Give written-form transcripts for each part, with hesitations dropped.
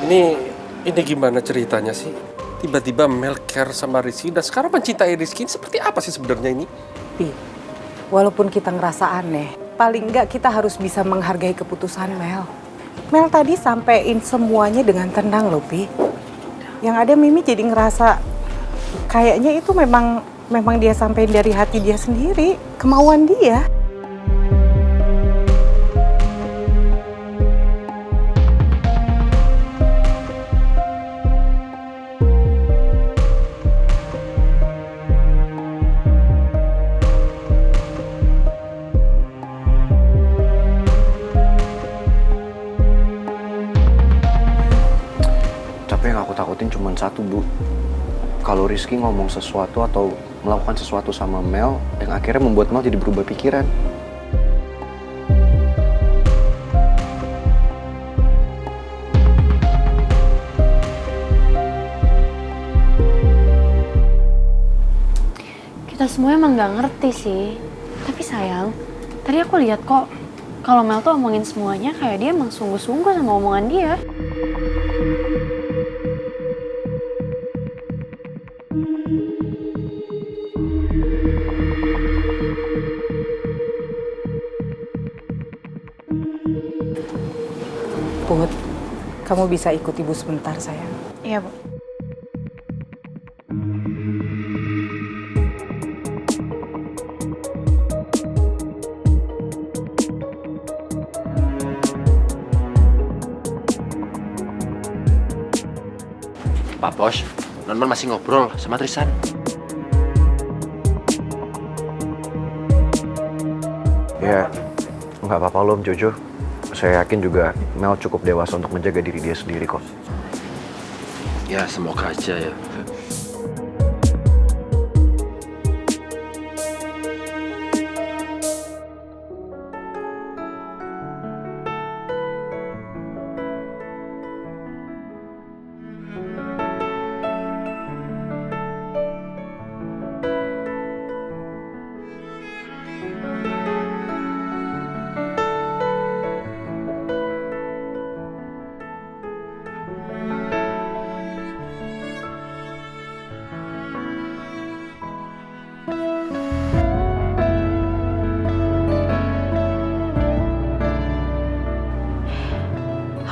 Ini gimana ceritanya sih? Tiba-tiba Mel care sama Rizky dan sekarang mencintai Rizky. Ini seperti apa sih sebenarnya ini? Pi, walaupun kita ngerasa aneh, paling enggak kita harus bisa menghargai keputusan Mel. Mel tadi sampein semuanya dengan tenang loh, Pi. Yang ada Mimi jadi ngerasa kayaknya itu memang dia sampein dari hati dia sendiri, kemauan dia. Tapi yang aku takutin cuma satu, Bu. Kalau Rizky ngomong sesuatu atau melakukan sesuatu sama Mel yang akhirnya membuat Mel jadi berubah pikiran. Kita semua emang nggak ngerti sih. Tapi sayang, tadi aku lihat kok kalau Mel tuh omongin semuanya kayak dia emang sungguh-sungguh sama omongan dia. Put, kamu bisa ikut ibu sebentar, sayang. Iya, Bu. Pak Bos, Non masih ngobrol sama Tristan. Ya, nggak apa-apa loh, Om Jojo. Saya yakin juga Mel cukup dewasa untuk menjaga diri dia sendiri kok. Ya, semoga aja ya.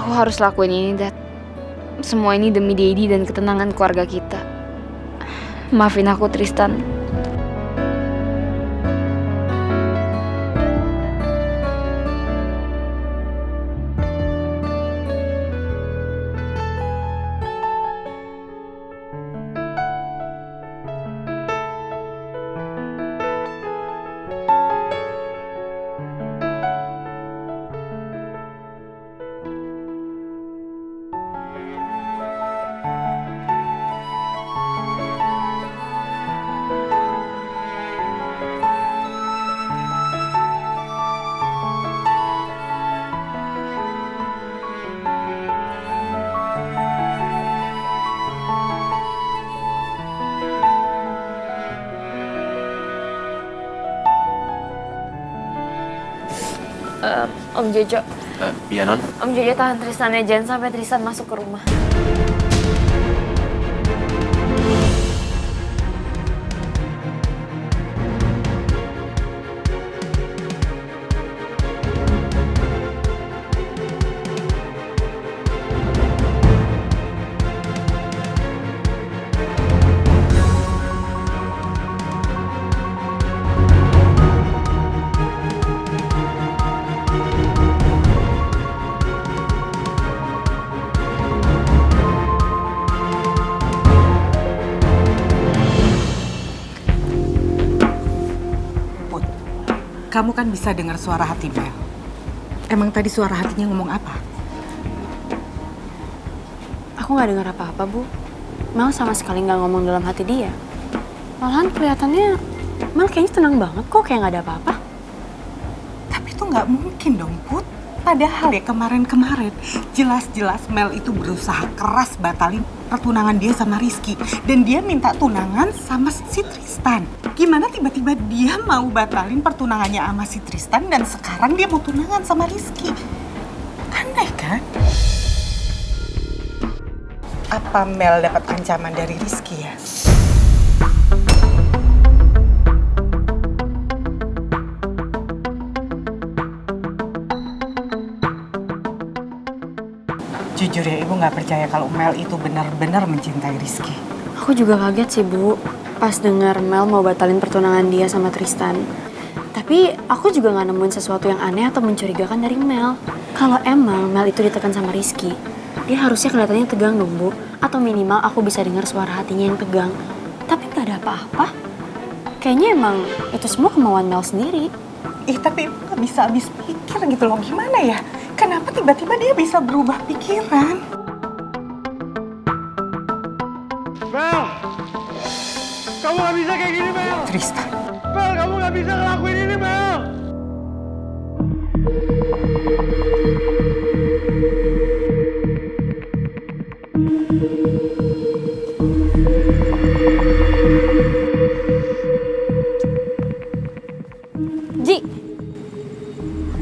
Aku harus lakuin ini, Dad. Semua ini demi Daddy dan ketenangan keluarga kita. Maafin aku, Tristan. Om Jojo. Iya, Non. Om Jojo tahan Tristan ya, jangan sampai Tristan masuk ke rumah. Kamu kan bisa dengar suara hati Mel. Emang tadi suara hatinya ngomong apa? Aku nggak dengar apa-apa, Bu. Mel sama sekali nggak ngomong dalam hati dia. Malahan kelihatannya Mel kayaknya tenang banget kok, kayak nggak ada apa-apa. Tapi itu nggak mungkin dong, Put. Padahal ya kemarin-kemarin jelas-jelas Mel itu berusaha keras batalin pertunangan dia sama Rizky. Dan dia minta tunangan sama si Tristan. Gimana tiba-tiba dia mau batalin pertunangannya sama si Tristan dan sekarang dia mau tunangan sama Rizky? Aneh kan? Apa Mel dapat ancaman dari Rizky ya? Jujur ya, Ibu nggak percaya kalau Mel itu benar-benar mencintai Rizky. Aku juga kaget sih, Bu. Pas dengar Mel mau batalin pertunangan dia sama Tristan. Tapi aku juga nggak nemuin sesuatu yang aneh atau mencurigakan dari Mel. Kalau emang Mel itu ditekan sama Rizky, dia harusnya kelihatannya tegang dong, Bu. Atau minimal aku bisa dengar suara hatinya yang tegang. Tapi nggak ada apa-apa. Kayaknya emang itu semua kemauan Mel sendiri. Tapi Ibu nggak bisa habis pikir gitu loh. Gimana ya? Kenapa tiba-tiba dia bisa berubah pikiran? Mel! Kamu gak bisa kayak gini, Mel! Tristan. Mel, kamu gak bisa ngelakuin ini, Mel! Ji,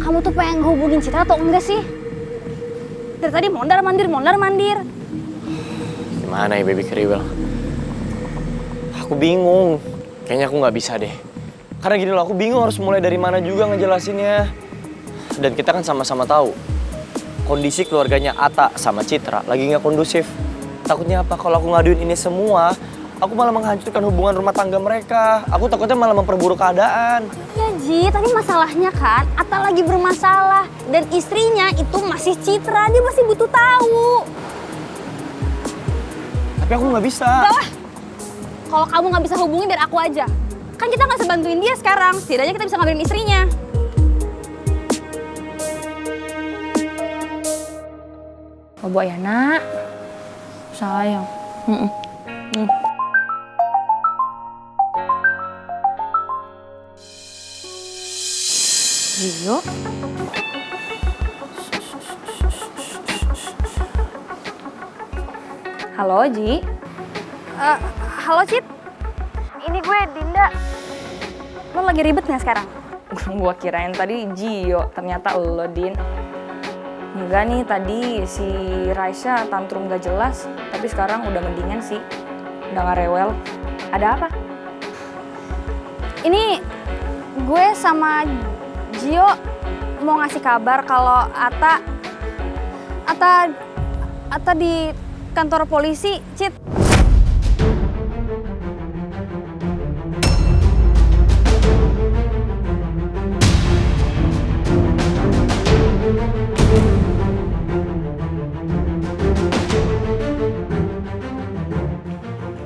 kamu tuh pengen ngehubungin Citra atau enggak sih? Dari tadi mondar-mandir. Gimana ya, baby kriwil? Aku bingung. Kayaknya aku nggak bisa deh. Karena gini loh, aku bingung harus mulai dari mana juga ngejelasinnya. Dan kita kan sama-sama tahu kondisi keluarganya Ata sama Citra lagi nggak kondusif. Takutnya apa? Kalau aku ngaduin ini semua, aku malah menghancurkan hubungan rumah tangga mereka. Aku takutnya malah memperburuk keadaan. Ya Ji, tapi masalahnya kan Atta lagi bermasalah. Dan istrinya itu masih Citra, dia masih butuh tahu. Tapi aku nggak bisa. Bawah, kalau kamu nggak bisa hubungin dari aku aja. Kan kita nggak sebantuin dia sekarang, setidaknya kita bisa ngabarin istrinya. Bobo ya, Nak. Sayang. Gio? Halo, Ji. Halo Cit, ini gue Dinda. Lo lagi ribet nggak sekarang? Gua kirain tadi Gio, ternyata lo, Din. Enggak nih, tadi si Raisya tantrum gak jelas, tapi sekarang udah mendingan sih. Udah gak rewel. Ada apa? Ini gue sama Gio mau ngasih kabar kalau Atta di kantor polisi, Cit.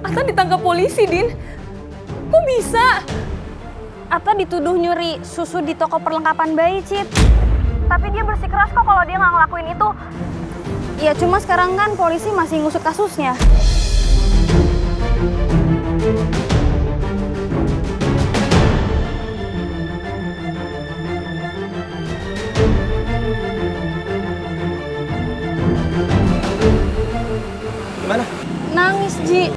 Atta ditangkap polisi, Din. Kok bisa? Atta dituduh nyuri susu di toko perlengkapan bayi, Cit. Tapi dia bersikeras kok kalau dia nggak ngelakuin itu. Ya cuma sekarang kan polisi masih ngusut kasusnya. Gimana? Nangis, Ji.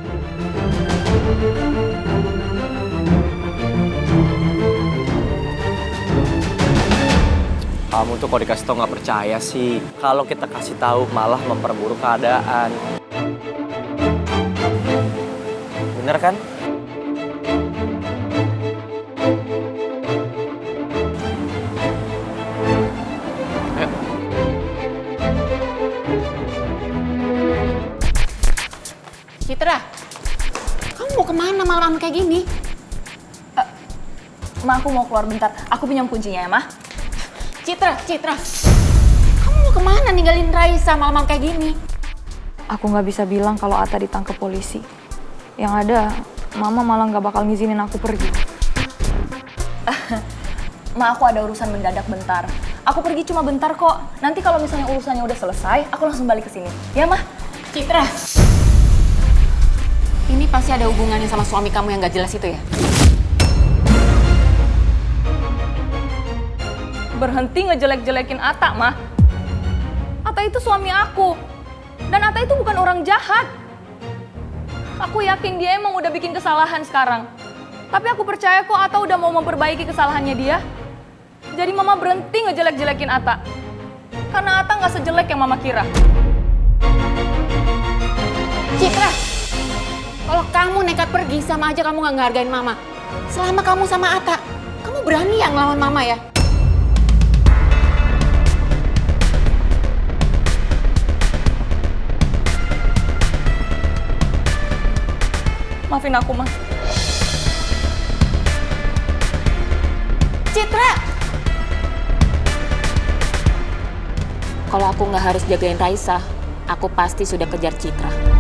Kamu tuh kalau dikasih tau nggak percaya sih. Kalau kita kasih tahu malah memperburuk keadaan. Bener kan? Ayo. Citra, kamu mau kemana malam-malam kayak gini? Ma, aku mau keluar bentar. Aku pinjam kuncinya ya, Ma. Citra, kamu mau kemana ninggalin Raisa malam-malam kayak gini? Aku nggak bisa bilang kalau Atta ditangkap polisi. Yang ada, Mama malah nggak bakal ngizinin aku pergi. Ma, aku ada urusan mendadak bentar. Aku pergi cuma bentar kok. Nanti kalau misalnya urusannya udah selesai, aku langsung balik ke sini. Ya, Ma? Citra, ini pasti ada hubungannya sama suami kamu yang gak jelas itu ya? Berhenti ngejelek-jelekin Atta, Ma. Atta itu suami aku. Dan Atta itu bukan orang jahat. Aku yakin dia emang udah bikin kesalahan sekarang. Tapi aku percaya kok Atta udah mau memperbaiki kesalahannya dia. Jadi Mama berhenti ngejelek-jelekin Atta. Karena Atta nggak sejelek yang Mama kira. Citra, kalau kamu nekat pergi sama aja kamu nggak ngehargain Mama. Selama kamu sama Atta, kamu berani ya ngelawan Mama ya? Maafin aku, Ma. Citra! Kalau aku nggak harus jagain Raisa, aku pasti sudah kejar Citra.